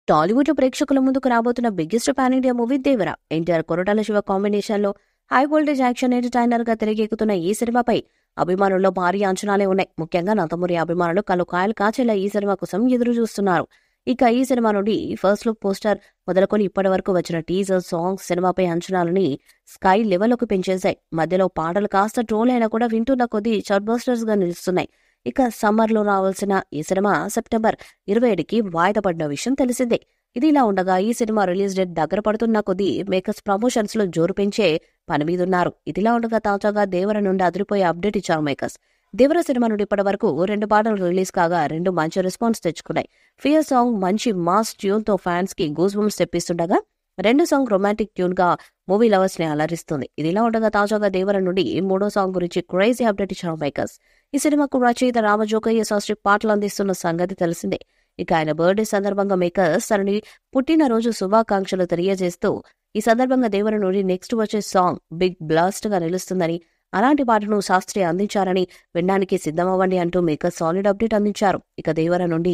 టాలీవుడ్ లో ప్రేక్షకుల ముందుకు రాబోతున్న బిగ్గెస్ట్ పాన్ ఇండియా మూవీ దేవర. ఎన్టీఆర్ కొరటాల శివ కాంబినేషన్ లో హై వోల్టేజ్ యాక్షన్ ఎంటర్టైనర్ గా తెరకెక్కుతున్న ఈ సినిమాపై అభిమానుల్లో భారీ అంచనాలే ఉన్నాయి. ముఖ్యంగా నందమూరి అభిమానులు కళ్ళు కాయలు కాచేలా ఈ సినిమా కోసం ఎదురు చూస్తున్నారు. ఇక ఈ సినిమా నుండి ఫస్ట్ లుక్ పోస్టర్ మొదలుకొని ఇప్పటి వరకు వచ్చిన టీజర్ సాంగ్స్ సినిమాపై అంచనాలని స్కై లెవెల్లోకి పెంచేశాయి. మధ్యలో పాటలు కాస్త ట్రోల్ అయినా కూడా వింటున్న కొద్దీ షార్ట్ బస్టర్స్ గా నిలుస్తున్నాయి. ఇక సమ్మర్ లో రావాల్సిన ఈ సినిమా సెప్టెంబర్ 27కి వాయిదా పడిన విషయం తెలిసిందే. ఇది ఇలా ఉండగా ఈ సినిమా రిలీజ్ డేట్ దగ్గర పడుతున్న కొద్దీ మేకర్స్ ప్రమోషన్స్ లో జోరు పెంచే పని మీదున్నారు. ఇదిలా ఉండగా తాజాగా దేవర నుండి అదిరిపోయే అప్డేట్ ఇచ్చారు మేకర్స్. దేవర సినిమా నుండి ఇప్పటి వరకు 2 పాటలు రిలీజ్ కాగా 2 మంచి రెస్పాన్స్ తెచ్చుకున్నాయి. ఫియర్ సాంగ్ మంచి మాస్ ట్యూన్ తో ఫ్యాన్స్ కి గూస్ బంప్స్ తెప్పిస్తుండగా 2 సాంగ్ రొమాంటిక్ ట్యూన్ గా మూవీ లవర్స్ ని అలరిస్తుంది. ఇదిలా ఉండగా తాజాగా దేవర నుండి 3వ సాంగ్ గురించి క్రేజీ అప్డేట్ ఇచ్చారు మేకర్స్. ఈ సినిమాకు రచయిత రామజోగయ్య శాస్త్రి పాటలు అందిస్తున్న సంగతి తెలిసిందే. ఇక ఆయన బర్త్డే సందర్భంగా మేకర్స్ తనని పుట్టినరోజు శుభాకాంక్షలు తెలియజేస్తూ ఈ సందర్భంగా దేవర నుండి నెక్స్ట్ వచ్చే సాంగ్ బిగ్ బ్లాస్ట్ గా నిలుస్తుందని, అలాంటి పాటను శాస్త్రి అందించారని వినడానికి సిద్ధమవ్వండి అంటూ మేకర్స్ సాలిడ్ అప్డేట్ అందించారు. ఇక దేవర నుండి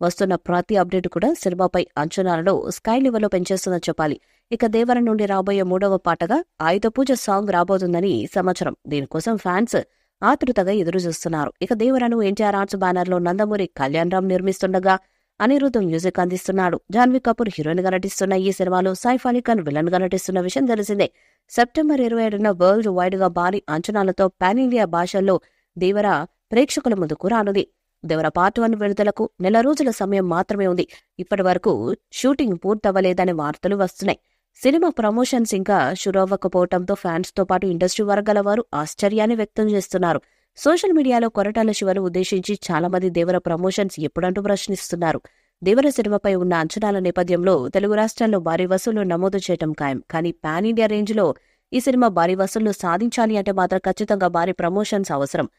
వస్తున్న ప్రతి అప్డేట్ కూడా సినిమాపై అంచనాలను స్కై లెవెల్లో పెంచేస్తుందని చెప్పాలి. ఇక దేవర నుండి రాబోయే 3వ పాటగా ఆయుధ పూజ సాంగ్ రాబోతుందని సమాచారం. దీనికోసం ఫ్యాన్స్ ఆతృతగా ఎదురు చూస్తున్నారు. ఇక దేవరను ఎన్టీఆర్ ఆర్ట్స్ బ్యానర్ లో నందమూరి కళ్యాణ్ రామ్ నిర్మిస్తుండగా అనిరుద్ధ్ మ్యూజిక్ అందిస్తున్నాడు. జాన్వీ కపూర్ హీరోయిన్ గా నటిస్తున్న ఈ సినిమాలో సైఫ్ అలీ ఖాన్ విలన్ గా నటిస్తున్న విషయం తెలిసిందే. సెప్టెంబర్ 27న వరల్డ్ వైడ్ గా భారీ అంచనాలతో పాన్ ఇండియా భాషల్లో దేవర ప్రేక్షకుల ముందుకు రానుంది. దేవర పార్ట్ 1 విడుదలకు నెల రోజుల సమయం మాత్రమే ఉంది. ఇప్పటి వరకు షూటింగ్ పూర్తవ్వలేదనే వార్తలు వస్తున్నాయి. సినిమా ప్రమోషన్స్ ఇంకా షురవ్వకపోవడంతో ఫ్యాన్స్ తో పాటు ఇండస్ట్రీ వర్గాల వారు ఆశ్చర్యాన్ని వ్యక్తం చేస్తున్నారు. సోషల్ మీడియాలో కొరటాల శివను ఉద్దేశించి చాలా మంది దేవర ప్రమోషన్స్ ఎప్పుడంటూ ప్రశ్నిస్తున్నారు. దేవర సినిమాపై ఉన్న అంచనాల నేపథ్యంలో తెలుగు రాష్ట్రాల్లో భారీ వసూళ్లు నమోదు చేయడం ఖాయం. కానీ పాన్ ఇండియా రేంజ్ లో ఈ సినిమా భారీ వసూళ్లు సాధించాలి అంటే మాత్రం ఖచ్చితంగా భారీ ప్రమోషన్స్ అవసరం.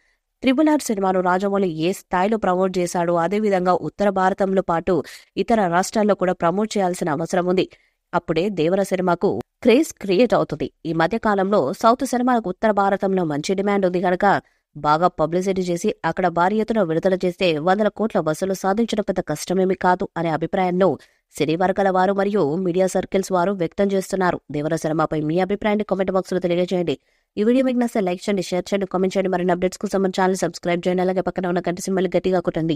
RRR సినిమాను రాజమౌళి ఏ స్థాయిలో ప్రమోట్ చేశాడో అదేవిధంగా ఉత్తర భారతంలో పాటు ఇతర రాష్ట్రాల్లో కూడా ప్రమోట్ చేయాల్సిన అవసరం ఉంది. అప్పుడే దేవర సినిమాకు క్రేజ్ క్రియేట్ అవుతుంది. ఈ మధ్య కాలంలో సౌత్ సినిమాలకు ఉత్తర భారతంలో మంచి డిమాండ్ ఉంది కనుక బాగా పబ్లిసిటీ చేసి అక్కడ భారీ ఎత్తున విడుదల చేస్తే 100 కోట్ల వసూలు సాధించడం పెద్ద కష్టమేమీ కాదు అనే అభిప్రాయంలో సినీ వర్గాల వారు మరియు మీడియా సర్కిల్స్ వారు వ్యక్తం చేస్తున్నారు. దేవర సినిమాపై మీ అభిప్రాయాన్ని కామెంట్ బాక్స్ లో తెలియజేయండి. ఈ వీడియో మీకు నచ్చితే లైక్ చేయండి, షేర్ చేయండి, కామెంట్ చేయండి. మరిన్ని అప్డేట్స్ కోసం మన ఛానల్ సబ్స్క్రైబ్ చేయండి. అలాగే పక్కన ఉన్న గంట సింబల్ గట్టిగా కొట్టండి.